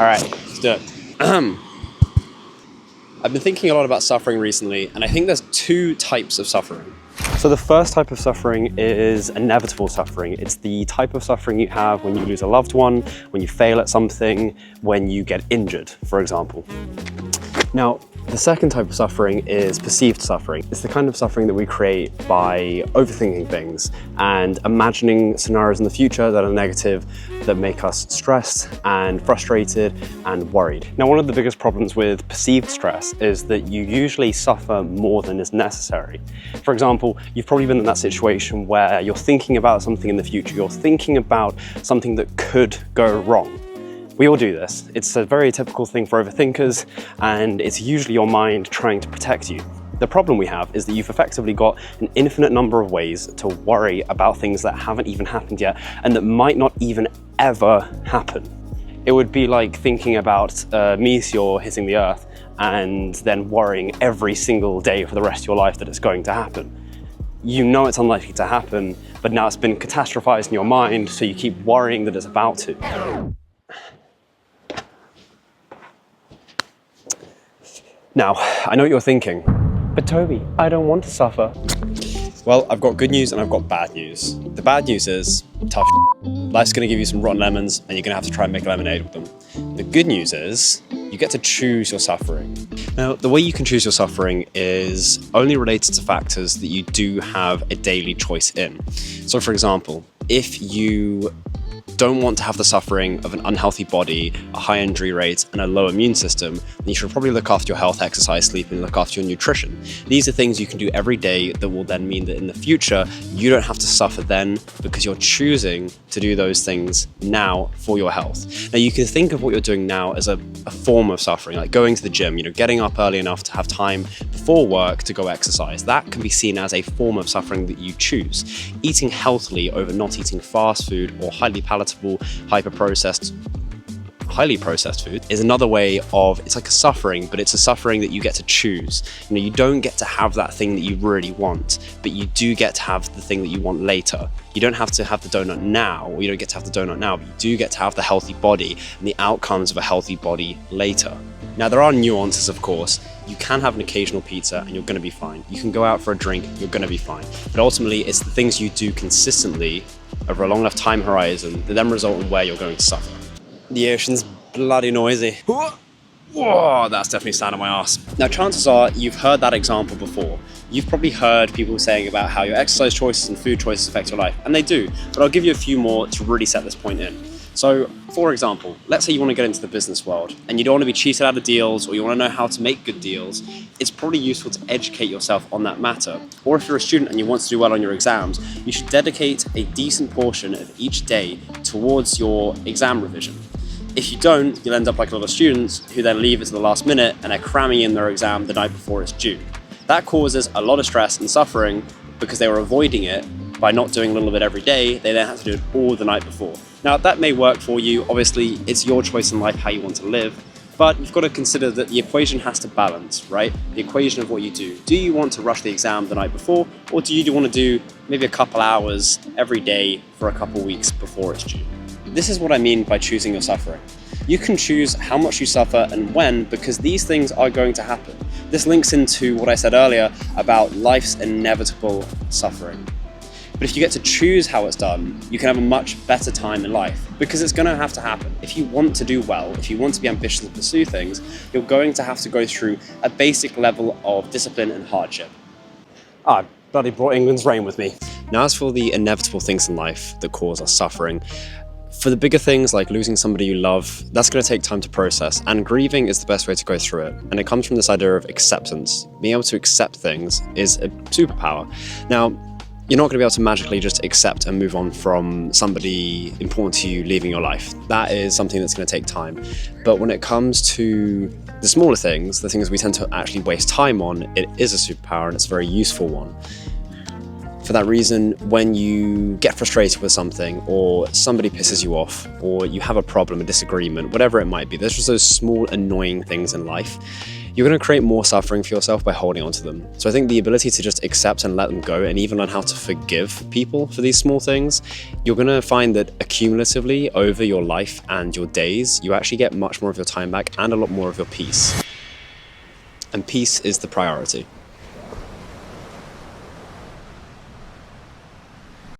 All right, let's do it. I've been thinking a lot about suffering recently, and I think there's two types of suffering. So the first type of suffering is inevitable suffering. It's the type of suffering you have when you lose a loved one, when you fail at something, when you get injured, for example. Now, the second type of suffering is perceived suffering. It's the kind of suffering that we create by overthinking things and imagining scenarios in the future that are negative, that make us stressed and frustrated and worried. Now, one of the biggest problems with perceived stress is that you usually suffer more than is necessary. For example, you've probably been in that situation where you're thinking about something in the future, you're thinking about something that could go wrong. We all do this. It's a very typical thing for overthinkers, and it's usually your mind trying to protect you. The problem we have is that you've effectively got an infinite number of ways to worry about things that haven't even happened yet and that might not even ever happen. It would be like thinking about a meteor hitting the Earth and then worrying every single day for the rest of your life that it's going to happen. You know it's unlikely to happen, but now it's been catastrophized in your mind, so you keep worrying that it's about to. Now, I know what you're thinking, but Toby, I don't want to suffer. Well, I've got good news and I've got bad news. The bad news is, tough life's gonna give you some rotten lemons and you're gonna have to try and make lemonade with them. The good news is, you get to choose your suffering. Now, the way you can choose your suffering is only related to factors that you do have a daily choice in. So for example, if you don't want to have the suffering of an unhealthy body, a high injury rate, and a low immune system, then you should probably look after your health, exercise, sleep, and look after your nutrition. These are things you can do every day that will then mean that in the future, you don't have to suffer then because you're choosing to do those things now for your health. Now, you can think of what you're doing now as a form of suffering, like going to the gym, getting up early enough to have time before work to go exercise. That can be seen as a form of suffering that you choose. Eating healthily over not eating fast food or highly palatable, highly processed food is another way of, it's like a suffering, but it's a suffering that you get to choose. You don't get to have that thing that you really want, but you do get to have the thing that you want later. You don't have to have the donut now, or you don't get to have the donut now, but you do get to have the healthy body and the outcomes of a healthy body later. Now, there are nuances, of course. You can have an occasional pizza and you're gonna be fine. You can go out for a drink, you're gonna be fine. But ultimately, it's the things you do consistently over a long enough time horizon that then result in where you're going to suffer. The ocean's bloody noisy. Whoa, that's definitely sound on my ass. Now, chances are you've heard that example before. You've probably heard people saying about how your exercise choices and food choices affect your life, and they do, but I'll give you a few more to really set this point in. So, for example, let's say you want to get into the business world and you don't want to be cheated out of deals, or you want to know how to make good deals. It's probably useful to educate yourself on that matter. Or if you're a student and you want to do well on your exams, you should dedicate a decent portion of each day towards your exam revision. If you don't, you'll end up like a lot of students who then leave it to the last minute and are cramming in their exam the night before it's due. That causes a lot of stress and suffering because they were avoiding it by not doing a little bit every day. They then have to do it all the night before. Now, that may work for you. Obviously, it's your choice in life how you want to live, but you've got to consider that the equation has to balance, right? The equation of what you do. Do you want to rush the exam the night before, or do you want to do maybe a couple hours every day for a couple weeks before it's due? This is what I mean by choosing your suffering. You can choose how much you suffer and when, because these things are going to happen. This links into what I said earlier about life's inevitable suffering. But if you get to choose how it's done, you can have a much better time in life, because it's going to have to happen. If you want to do well, if you want to be ambitious and pursue things, you're going to have to go through a basic level of discipline and hardship. I bloody brought England's rain with me. Now, as for the inevitable things in life that cause us suffering, for the bigger things like losing somebody you love, that's going to take time to process, and grieving is the best way to go through it. And it comes from this idea of acceptance. Being able to accept things is a superpower. Now, you're not going to be able to magically just accept and move on from somebody important to you leaving your life. That is something that's going to take time. But when it comes to the smaller things, the things we tend to actually waste time on, it is a superpower and it's a very useful one. For that reason, when you get frustrated with something, or somebody pisses you off, or you have a problem, a disagreement, whatever it might be, there's just those small annoying things in life. you're going to create more suffering for yourself by holding on to them. So I think the ability to just accept and let them go, and even learn how to forgive people for these small things, you're going to find that accumulatively over your life and your days, you actually get much more of your time back and a lot more of your peace. And peace is the priority.